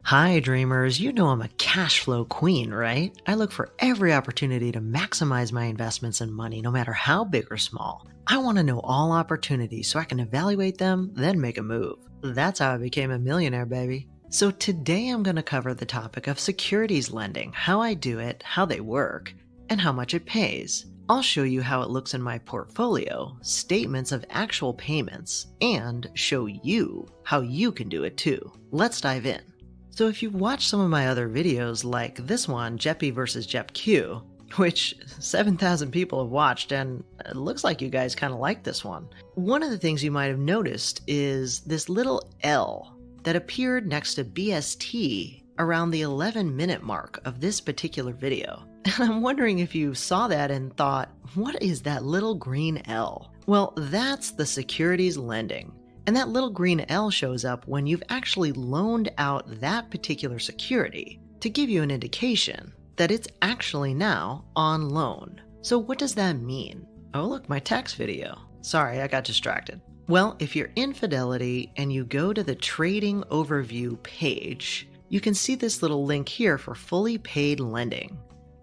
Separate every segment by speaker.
Speaker 1: Hi, dreamers. You know I'm a cash flow queen, right? I look for every opportunity to maximize my investments and money, no matter how big or small. I want to know all opportunities so I can evaluate them, then make a move. That's how I became a millionaire, baby. So today I'm going to cover the topic of securities lending, how I do it, how they work, and how much it pays. I'll show you how it looks in my portfolio, statements of actual payments, and show you how you can do it too. Let's dive in. So if you've watched some of my other videos like this one, Jeppy vs. JepQ, which 7,000 people have watched, and it looks like you guys kind of like this one. One of the things you might have noticed is this little L that appeared next to BST around the 11-minute mark of this particular video. And I'm wondering if you saw that and thought, what is that little green L? Well, that's the securities lending. And that little green L shows up when you've actually loaned out that particular security to give you an indication that it's actually now on loan. So what does that mean? Oh, look, my tax video. Sorry, I got distracted. Well, if you're in Fidelity and you go to the trading overview page, you can see this little link here for fully paid lending.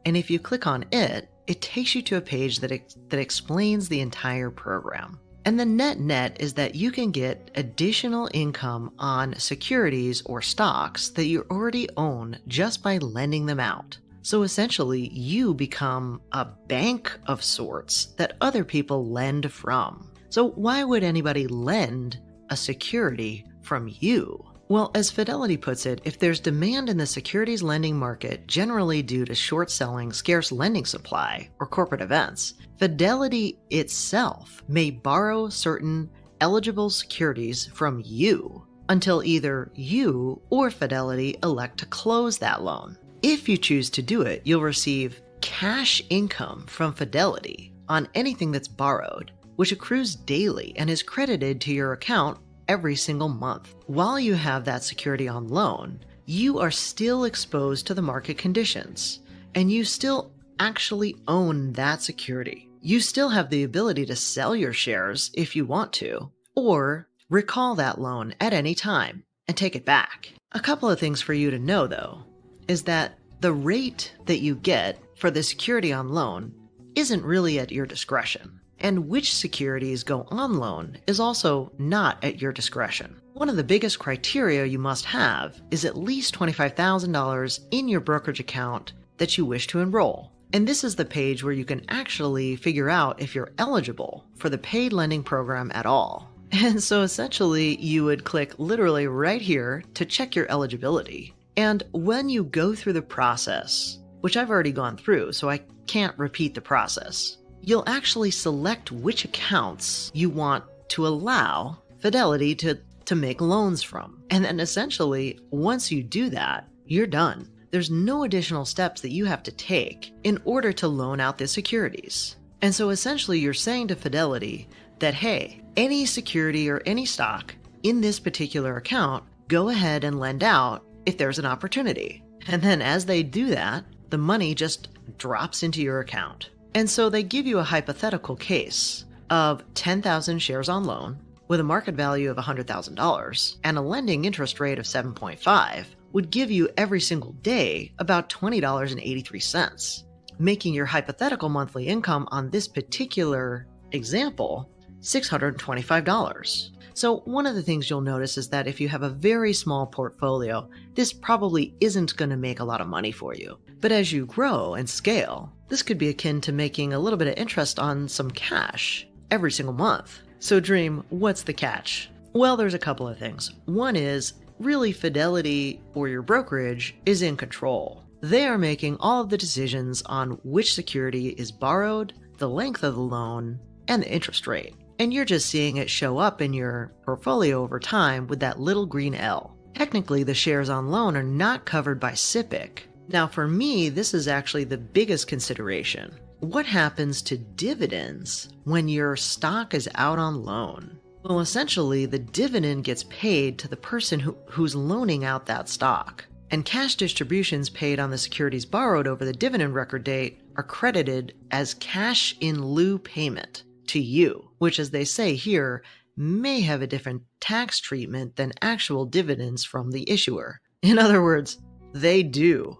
Speaker 1: And if you click on it, it takes you to a page that explains the entire program. And the net is that you can get additional income on securities or stocks that you already own just by lending them out. So essentially, you become a bank of sorts that other people lend from. So why would anybody lend a security from you? Well, as Fidelity puts it, if there's demand in the securities lending market, generally due to short selling scarce lending supply or corporate events, Fidelity itself may borrow certain eligible securities from you until either you or Fidelity elect to close that loan. If you choose to do it, you'll receive cash income from Fidelity on anything that's borrowed, which accrues daily and is credited to your account every single month. While you have that security on loan, you are still exposed to the market conditions, and you still actually own that security. You still have the ability to sell your shares if you want to, or recall that loan at any time and take it back. A couple of things for you to know, though, is that the rate that you get for the security on loan isn't really at your discretion. And which securities go on loan is also not at your discretion. One of the biggest criteria you must have is at least $25,000 in your brokerage account that you wish to enroll. And this is the page where you can actually figure out if you're eligible for the paid lending program at all. And so essentially, you would click literally right here to check your eligibility. And when you go through the process, which I've already gone through, so I can't repeat the process, you'll actually select which accounts you want to allow Fidelity to make loans from. And then essentially, once you do that, you're done. There's no additional steps that you have to take in order to loan out the securities. And so essentially, you're saying to Fidelity that, hey, any security or any stock in this particular account, go ahead and lend out if there's an opportunity. And then as they do that, the money just drops into your account. And so they give you a hypothetical case of 10,000 shares on loan with a market value of $100,000 and a lending interest rate of 7.5 would give you every single day about $20.83, making your hypothetical monthly income on this particular example $625. So one of the things you'll notice is that if you have a very small portfolio, this probably isn't going to make a lot of money for you. But as you grow and scale, this could be akin to making a little bit of interest on some cash every single month. So Dream, what's the catch? Well, there's a couple of things. One is, really Fidelity or your brokerage is in control. They are making all of the decisions on which security is borrowed, the length of the loan, and the interest rate. And you're just seeing it show up in your portfolio over time with that little green L. Technically, the shares on loan are not covered by SIPC. Now, for me, this is actually the biggest consideration. What happens to dividends when your stock is out on loan? Well, essentially, the dividend gets paid to the person who's loaning out that stock. And cash distributions paid on the securities borrowed over the dividend record date are credited as cash in lieu payment to you, which, as they say here, may have a different tax treatment than actual dividends from the issuer. In other words, they do.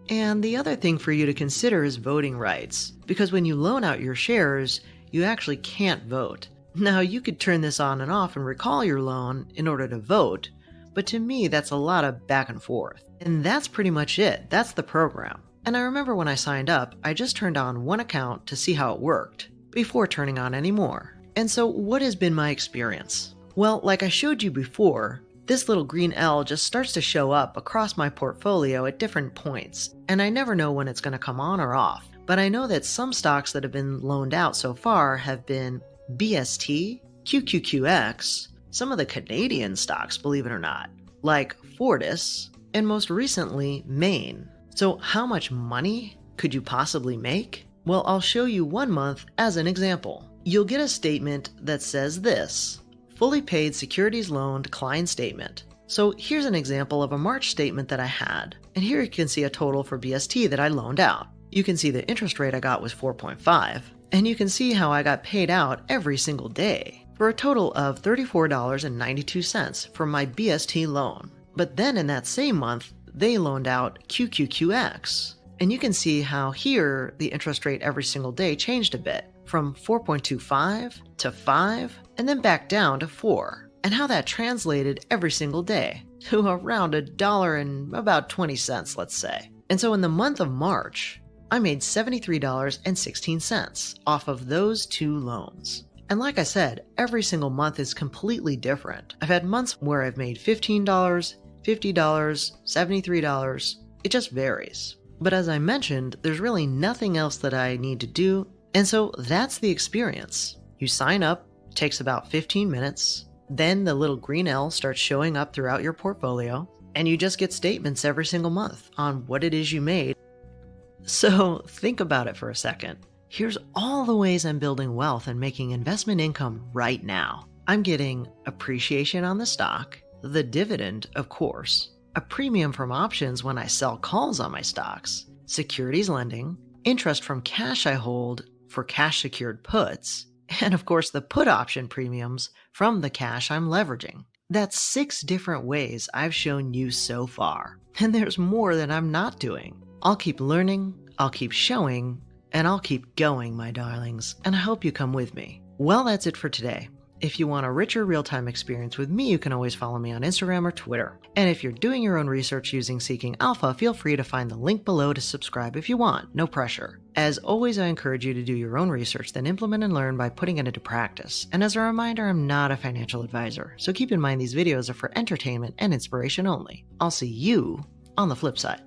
Speaker 1: And the other thing for you to consider is voting rights, because when you loan out your shares, you actually can't vote. Now, you could turn this on and off and recall your loan in order to vote, but to me, that's a lot of back and forth. And that's pretty much it. That's the program. And I remember when I signed up, I just turned on one account to see how it worked before turning on any more. And so what has been my experience? Well, like I showed you before, this little green L just starts to show up across my portfolio at different points, and I never know when it's going to come on or off. But I know that some stocks that have been loaned out so far have been BST, QQQX, some of the Canadian stocks, believe it or not, like Fortis, and most recently, Maine. So how much money could you possibly make? Well, I'll show you 1 month as an example. You'll get a statement that says this: fully paid securities loan decline statement. So here's an example of a March statement that I had. And here you can see a total for BST that I loaned out. You can see the interest rate I got was 4.5. And you can see how I got paid out every single day for a total of $34.92 for my BST loan. But then in that same month, they loaned out QQQX. And you can see how here the interest rate every single day changed a bit, from 4.25 to 5, and then back down to 4, and how that translated every single day to around $1.20, let's say. And so in the month of March, I made $73.16 off of those two loans. And like I said, every single month is completely different. I've had months where I've made $15, $50, $73. It just varies. But as I mentioned, there's really nothing else that I need to do. And so that's the experience. You sign up, it takes about 15 minutes. Then the little green L starts showing up throughout your portfolio, and you just get statements every single month on what it is you made. So think about it for a second. Here's all the ways I'm building wealth and making investment income right now. I'm getting appreciation on the stock, the dividend, of course, a premium from options when I sell calls on my stocks, securities lending, interest from cash I hold for cash secured puts, and of course the put option premiums from the cash I'm leveraging. That's 6 different ways I've shown you so far. And there's more that I'm not doing. I'll keep learning, I'll keep showing, and I'll keep going, my darlings, and I hope you come with me. Well, that's it for today. If you want a richer real-time experience with me, you can always follow me on Instagram or Twitter. And if you're doing your own research using Seeking Alpha, feel free to find the link below to subscribe if you want, no pressure. As always, I encourage you to do your own research, then implement and learn by putting it into practice. And as a reminder, I'm not a financial advisor, so keep in mind these videos are for entertainment and inspiration only. I'll see you on the flip side.